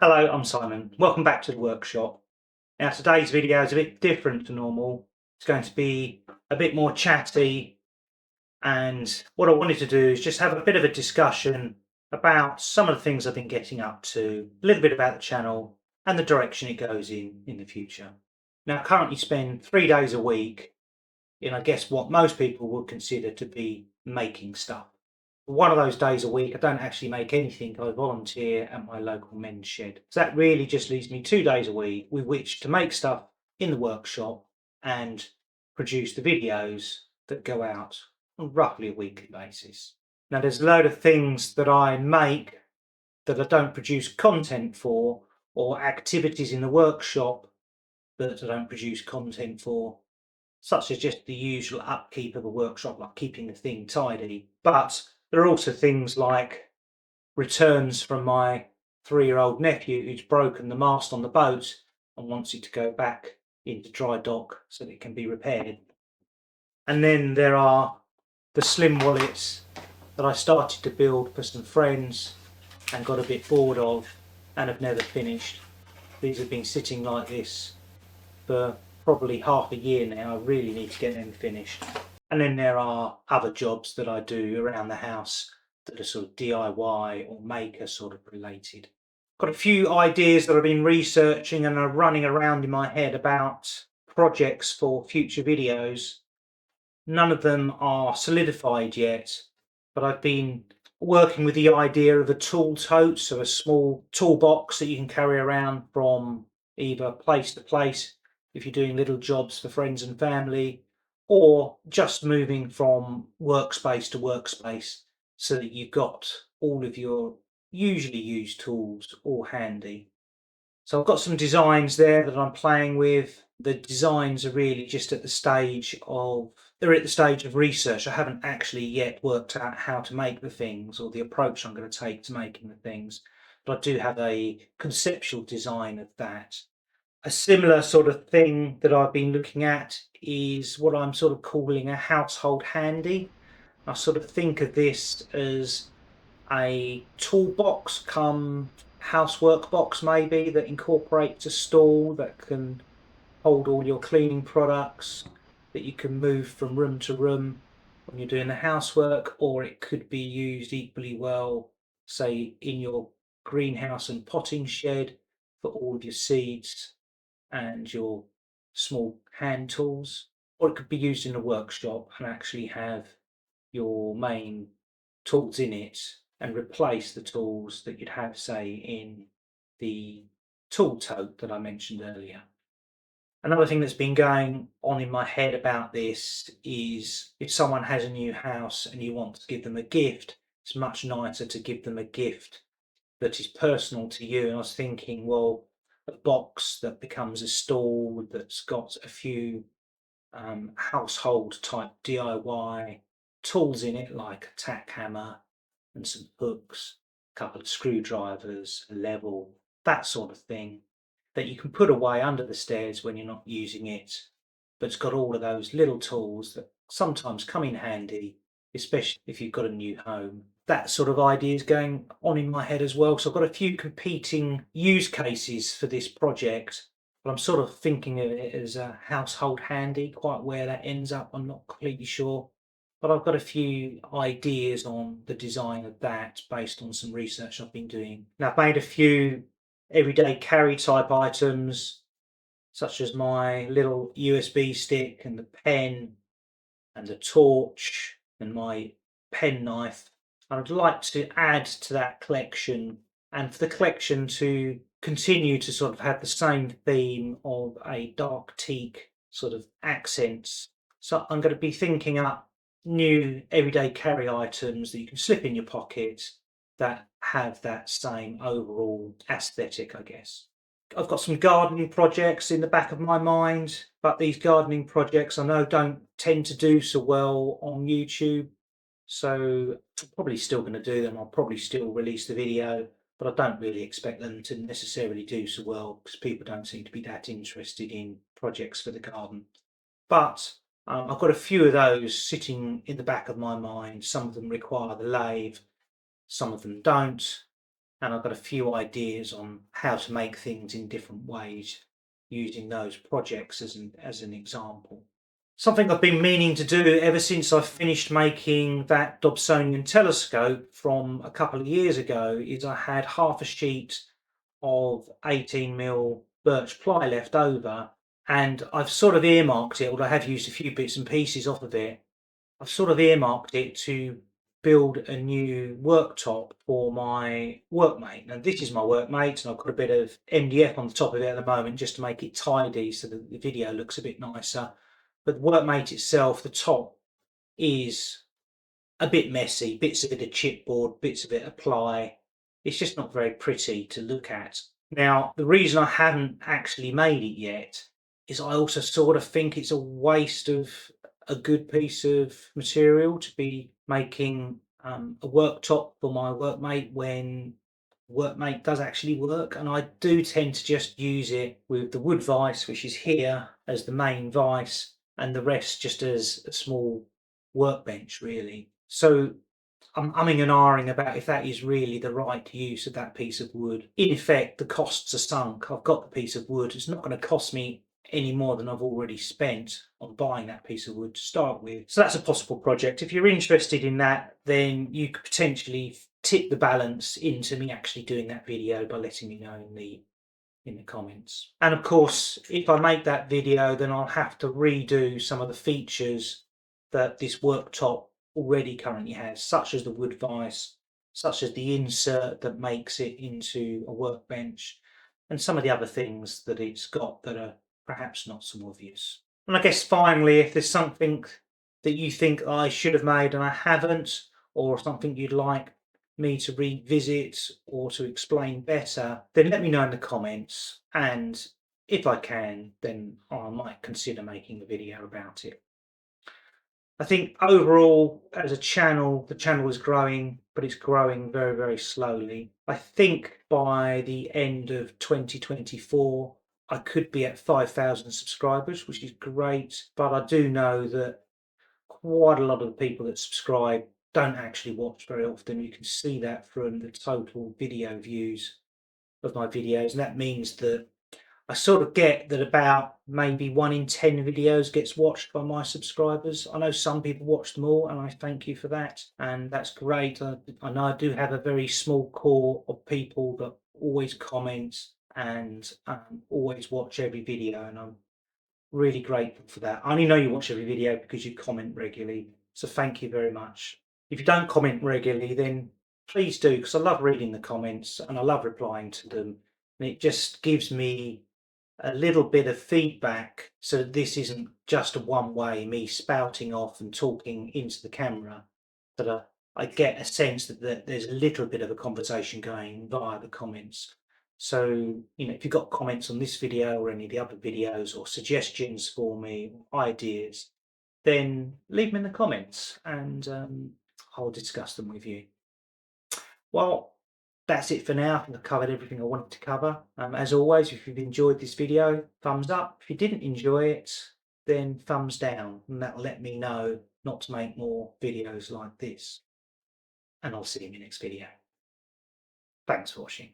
Hello, I'm Simon. Welcome back to the workshop. Now today's video is a bit different to normal. It's going to be a bit more chatty, and what I wanted to do is just have a bit of a discussion about some of the things I've been getting up to, a little bit about the channel and the direction it goes in the future. Now I currently spend 3 days a week in, I guess, what most people would consider to be making stuff. One of those days a week, I don't actually make anything. I volunteer at my local men's shed. So that really just leaves me 2 days a week with which to make stuff in the workshop and produce the videos that go out on roughly a weekly basis. Now, there's a load of things that I make that I don't produce content for, or activities in the workshop that I don't produce content for, such as just the usual upkeep of a workshop, like keeping the thing tidy. But there are also things like returns from my 3-year-old nephew who's broken the mast on the boat and wants it to go back into dry dock so that it can be repaired. And then there are the slim wallets that I started to build for some friends and got a bit bored of and have never finished. These have been sitting like this for probably half a year now. I really need to get them finished. And then there are other jobs that I do around the house that are sort of DIY or maker sort of related. Got a few ideas that I've been researching and are running around in my head about projects for future videos. None of them are solidified yet, but I've been working with the idea of a tool tote, so a small toolbox that you can carry around from either place to place if you're doing little jobs for friends and family, or just moving from workspace to workspace so that you've got all of your usually used tools all handy. So I've got some designs there that I'm playing with. The designs are really just at the stage of, they're at the stage of research. I haven't actually yet worked out how to make the things or the approach I'm going to take to making the things, but I do have a conceptual design of that. A similar sort of thing that I've been looking at is what I'm sort of calling a household handy. I sort of think of this as a toolbox come housework box maybe that incorporates a stall that can hold all your cleaning products, that you can move from room to room when you're doing the housework, or it could be used equally well, say, in your greenhouse and potting shed for all of your seeds and your small hand tools, or it could be used in a workshop and actually have your main tools in it and replace the tools that you'd have, say, in the tool tote that I mentioned earlier. Another thing that's been going on in my head about this is if someone has a new house and you want to give them a gift, it's much nicer to give them a gift that is personal to you. And I was thinking, well, a box that becomes a stall that's got a few household type DIY tools in it, like a tack hammer and some hooks, a couple of screwdrivers, a level, that sort of thing, that you can put away under the stairs when you're not using it, but it's got all of those little tools that sometimes come in handy, especially if you've got a new home. That sort of idea is going on in my head as well. So I've got a few competing use cases for this project, but I'm sort of thinking of it as a household handy. Quite where that ends up, I'm not completely sure. But I've got a few ideas on the design of that based on some research I've been doing. Now, I've made a few everyday carry type items, such as my little USB stick and the pen and the torch and my pen knife. I'd like to add to that collection, and for the collection to continue to sort of have the same theme of a dark teak sort of accents. So I'm going to be thinking up new everyday carry items that you can slip in your pocket that have that same overall aesthetic, I guess. I've got some gardening projects in the back of my mind, but these gardening projects I know don't tend to do so well on YouTube. So I'm probably still going to do them. I'll probably still release the video, but I don't really expect them to necessarily do so well because people don't seem to be that interested in projects for the garden. But I've got a few of those sitting in the back of my mind. Some of them require the lathe, some of them don't. and I've got a few ideas on how to make things in different ways using those projects as an example. Something I've been meaning to do ever since I finished making that Dobsonian telescope from a couple of years ago is I had half a sheet of 18mm birch ply left over, and I've sort of earmarked it, although I have used a few bits and pieces off of it. I've sort of earmarked it to build a new worktop for my workmate. And this is my workmate, and I've got a bit of MDF on the top of it at the moment just to make it tidy so that the video looks a bit nicer. But the workmate itself, the top, is a bit messy, bits of it are chipboard, bits of it are ply. It's just not very pretty to look at. Now, the reason I haven't actually made it yet is I also sort of think it's a waste of a good piece of material to be making a worktop for my workmate when workmate does actually work. And I do tend to just use it with the wood vise, which is here as the main vise, and the rest just as a small workbench, really. So I'm umming and ahhing about if that is really the right use of that piece of wood. In effect, the costs are sunk. I've got the piece of wood. It's not going to cost me any more than I've already spent on buying that piece of wood to start with. So that's a possible project. If you're interested in that, then you could potentially tip the balance into me actually doing that video by letting me know in the comments. And of course, if I make that video, then I'll have to redo some of the features that this worktop already currently has, such as the wood vise, such as the insert that makes it into a workbench, and some of the other things that it's got that are perhaps not so obvious. And I guess finally, if there's something that you think I should have made and I haven't, or something you'd like me to revisit or to explain better, then let me know in the comments, and if I can, then I might consider making a video about it. I think overall, as a channel, the channel is growing, but it's growing very, very slowly. I think by the end of 2024, I could be at 5,000 subscribers, which is great, but I do know that quite a lot of the people that subscribe don't actually watch very often. You can see that from the total video views of my videos, and that means that I sort of get that about maybe 1 in 10 videos gets watched by my subscribers. I know some people watch them all, and I thank you for that, and that's great. I know I do have a very small core of people that always comment and always watch every video, and I'm really grateful for that. I only know you watch every video because you comment regularly, so thank you very much. If you don't comment regularly, then please do, because I love reading the comments and I love replying to them, and it just gives me a little bit of feedback so that this isn't just a one way, me spouting off and talking into the camera, that I get a sense that there's a little bit of a conversation going via the comments. So, if you've got comments on this video or any of the other videos, or suggestions for me, ideas, then leave them in the comments, and I'll discuss them with you. Well, that's it for now. I think I've covered everything I wanted to cover. As always, if you've enjoyed this video, thumbs up. If you didn't enjoy it, then thumbs down, and that'll let me know not to make more videos like this. And I'll see you in the next video. Thanks for watching.